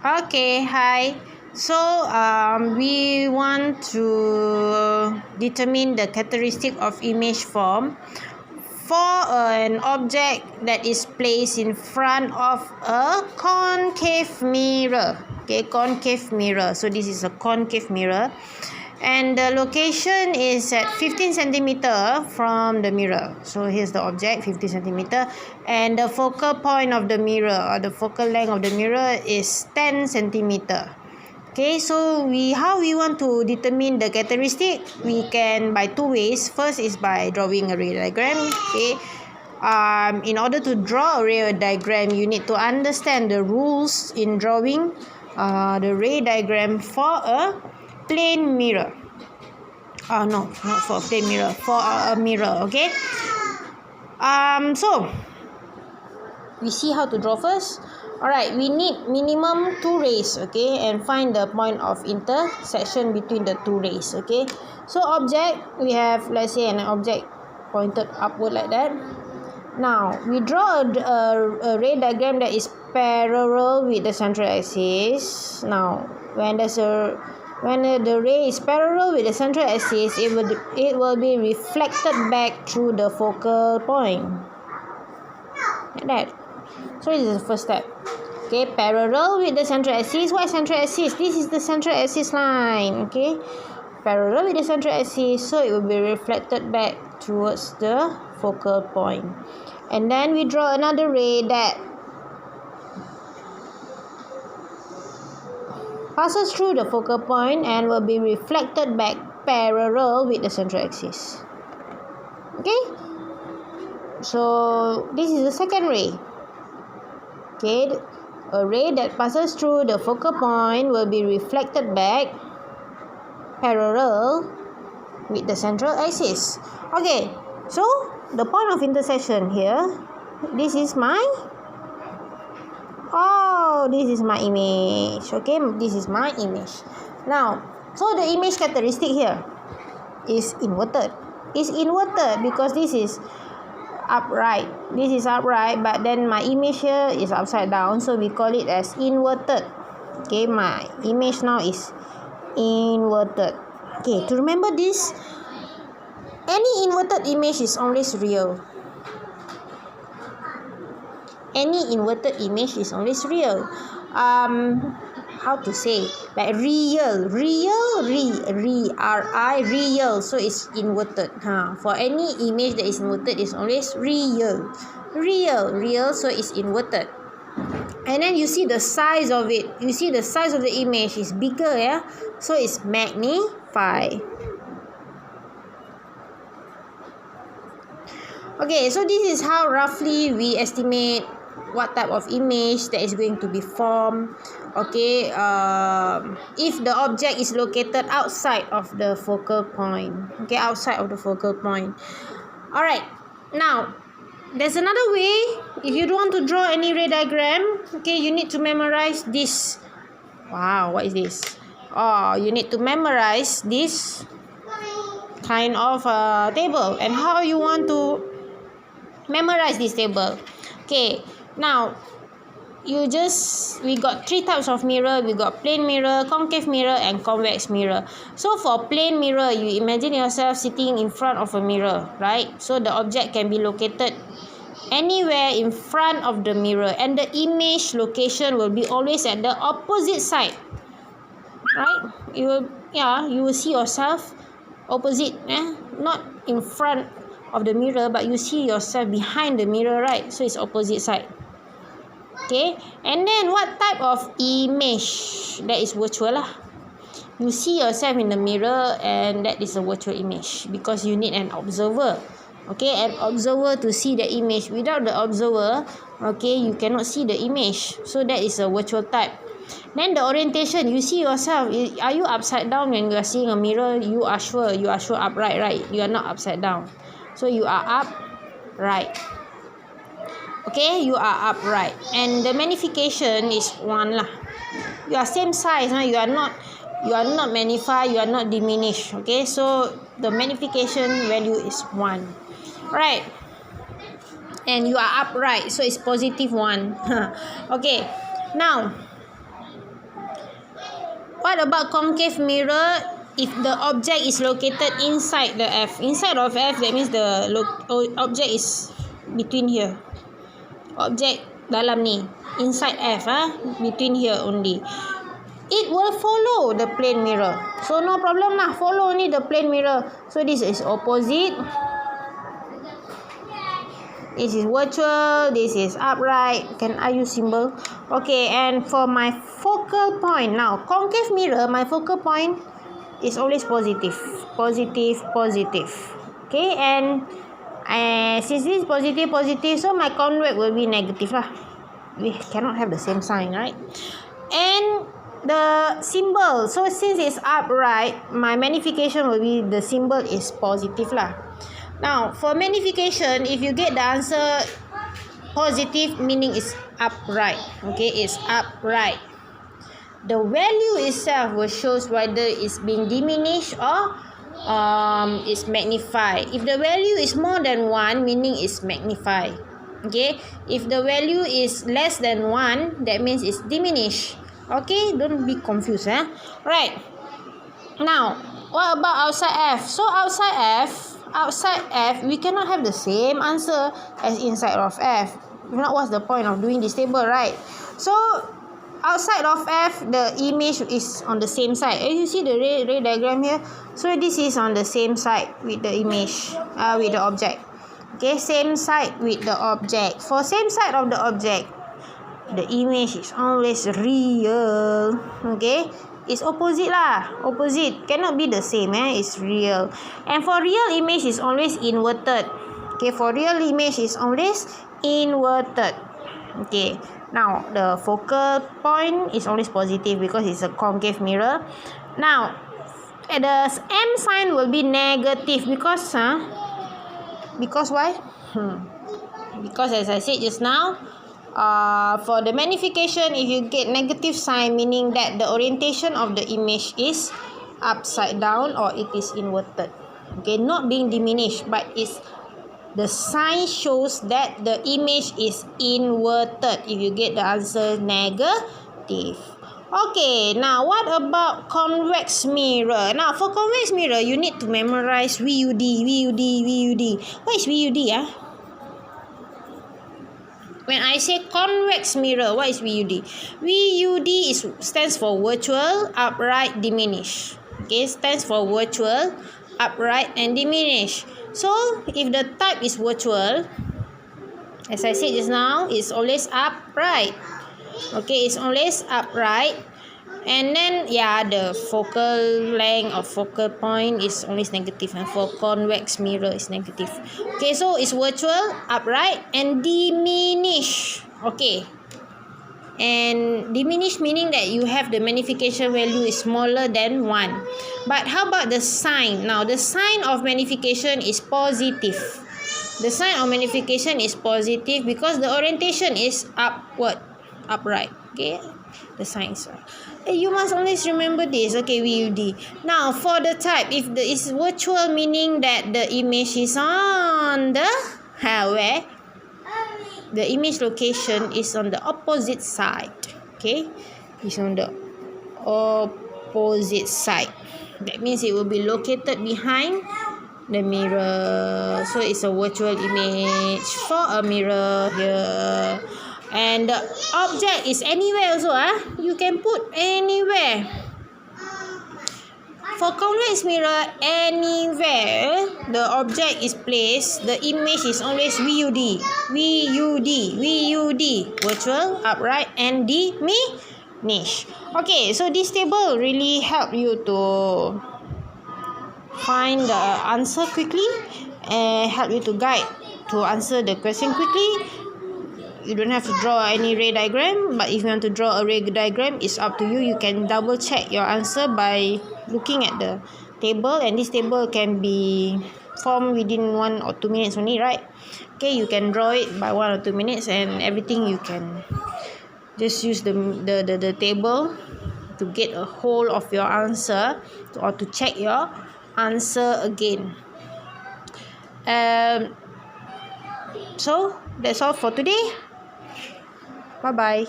Okay, hi. So we want to determine the characteristic of image form for an object that is placed in front of a concave mirror. Okay, concave mirror. So this is a concave mirror. And the location is at 15 centimeter from the mirror. So here's the object, 15 centimeter. And the focal point of the mirror, or the focal length of the mirror, is 10 centimeter. Okay, so how we want to determine the characteristic? We can by two ways. First is by drawing a ray diagram. Okay, in order to draw a ray diagram, you need to understand the rules in drawing the ray diagram for a plane mirror. No, not for a plane mirror, for a mirror. Okay. So we see how to draw first. Alright, we need minimum 2 rays, okay, and find the point of intersection between the 2 rays, okay. So object, we have, let's say, an object pointed upward like that. Now we draw a ray diagram that is parallel with the central axis. Now when the ray is parallel with the central axis, it will be reflected back through the focal point like that. So this is the first step. Okay, parallel with the central axis. What is central axis? This is the central axis line. Okay, parallel with the central axis, so it will be reflected back towards the focal point. And then we draw another ray that passes through the focal point and will be reflected back parallel with the central axis. Okay, so this is the second ray. Okay, a ray that passes through the focal point will be reflected back parallel with the central axis. Okay, so the point of intersection here, this is my image. Okay, this is my image. Now, so the image characteristic here is inverted. It's inverted because this is upright. This is upright, but then my image here is upside down, so we call it as inverted. Okay, my image now is inverted. Okay, to remember this, any inverted image is always real. Any inverted image is always real. How to say? Like real, real. So it's inverted. For any image that is inverted, is always real. So it's inverted. And then you see the size of it. You see the size of the image is bigger, yeah. So it's magnified. Okay, so this is how roughly we estimate what type of image that is going to be formed. Okay, if the object is located outside of the focal point. Okay, outside of the focal point. Alright, now there's another way. If you don't want to draw any ray diagram, okay, you need to memorize this. Wow, what is this? You need to memorize this kind of table. And how you want to memorize this table? Okay, now we got 3 types of mirror. We got plane mirror, concave mirror, and convex mirror. So for plane mirror, you imagine yourself sitting in front of a mirror, right? So the object can be located anywhere in front of the mirror, and the image location will be always at the opposite side, right? You will see yourself opposite, not in front of the mirror, but you see yourself behind the mirror, right? So it's opposite side. Okay, and then what type of image? That is virtual lah. You see yourself in the mirror, and that is a virtual image because you need an observer. Okay, an observer to see the image. Without the observer, okay, you cannot see the image. So that is a virtual type. Then the orientation, you see yourself. Are you upside down when you are seeing a mirror? You are sure upright, right? You are not upside down. So you are upright. Okay, you are upright. And the magnification is 1 lah. You are same size, you are not magnified, you are not diminished. Okay, so the magnification value is 1. Right. And you are upright, so it's positive 1. Okay, now What about concave mirror? If the object is located inside the F. Inside of F, that means the object is between here. Object dalam ni. Inside F, between here only. It will follow the plane mirror. So no problem lah. Follow only the plane mirror. So this is opposite. This is virtual. This is upright. Can I use symbol? Okay, and for my focal point. Now, concave mirror, my focal point is always positive. Positive, positive. Okay, and since this is positive, positive, so my convex will be negative lah. We cannot have the same sign, right? And the symbol. So, since it's upright, my magnification will be, the symbol is positive lah. Now, for magnification, if you get the answer positive, meaning it's upright. Okay, it's upright. The value itself will show whether it's being diminished or it's magnified. If the value is more than 1, meaning it's magnified. Okay, if the value is less than 1, that means it's diminished. Okay, don't be confused. Right. Now, what about outside F? So, outside F, we cannot have the same answer as inside of F. If not, what's the point of doing this table, right? So, outside of F, the image is on the same side. You see the ray diagram here? So, this is on the same side with the image, with the object. Okay, same side with the object. For same side of the object, the image is always real. Okay, it's opposite lah. Opposite cannot be the same. It's real. And for real image is always inverted. Okay, for real image is always inverted. Okay, now the focal point is always positive because it's a concave mirror. Now, the M sign will be negative because why? Because as I said just now, for the magnification, if you get negative sign, meaning that the orientation of the image is upside down or it is inverted. Okay, not being diminished, but it's the sign shows that the image is inverted. If you get the answer negative. Okay, now what about convex mirror? Now for convex mirror, you need to memorize VUD, VUD, VUD. What is VUD? When I say convex mirror, what is VUD? VUD stands for virtual, upright, diminish. Okay, stands for virtual, upright, and diminish. So, if the type is virtual, as I said just now, it's always upright. Okay, it's always upright. And then, the focal length or focal point is always negative. And for convex mirror, is negative. Okay, so it's virtual, upright, and diminish. Okay. And diminish meaning that you have the magnification value is smaller than 1. But how about the sign? Now, the sign of magnification is positive. The sign of magnification is positive because the orientation is upward, upright. Okay, the sign is you must always remember this. Okay, VUD. Now, for the type, if the is virtual, meaning that the image is on the where? The image location is on the opposite side. Okay, it's on the opposite side. That means it will be located behind the mirror. So it's a virtual image for a mirror here. And the object is anywhere also. You can put anywhere. For convex mirror, anywhere the object is placed, the image is always VUD. VUD. VUD. Virtual, upright, and diminish. Okay, so this table really help you to find the answer quickly and help you to guide to answer the question quickly. You don't have to draw any ray diagram, but if you want to draw a ray diagram, it's up to you. You can double check your answer by looking at the table, and this table can be formed within 1 or 2 minutes only, right? Okay, you can draw it by 1 or 2 minutes, and everything you can just use the table to get a hold of your answer or to check your answer again. So that's all for today. Bye bye.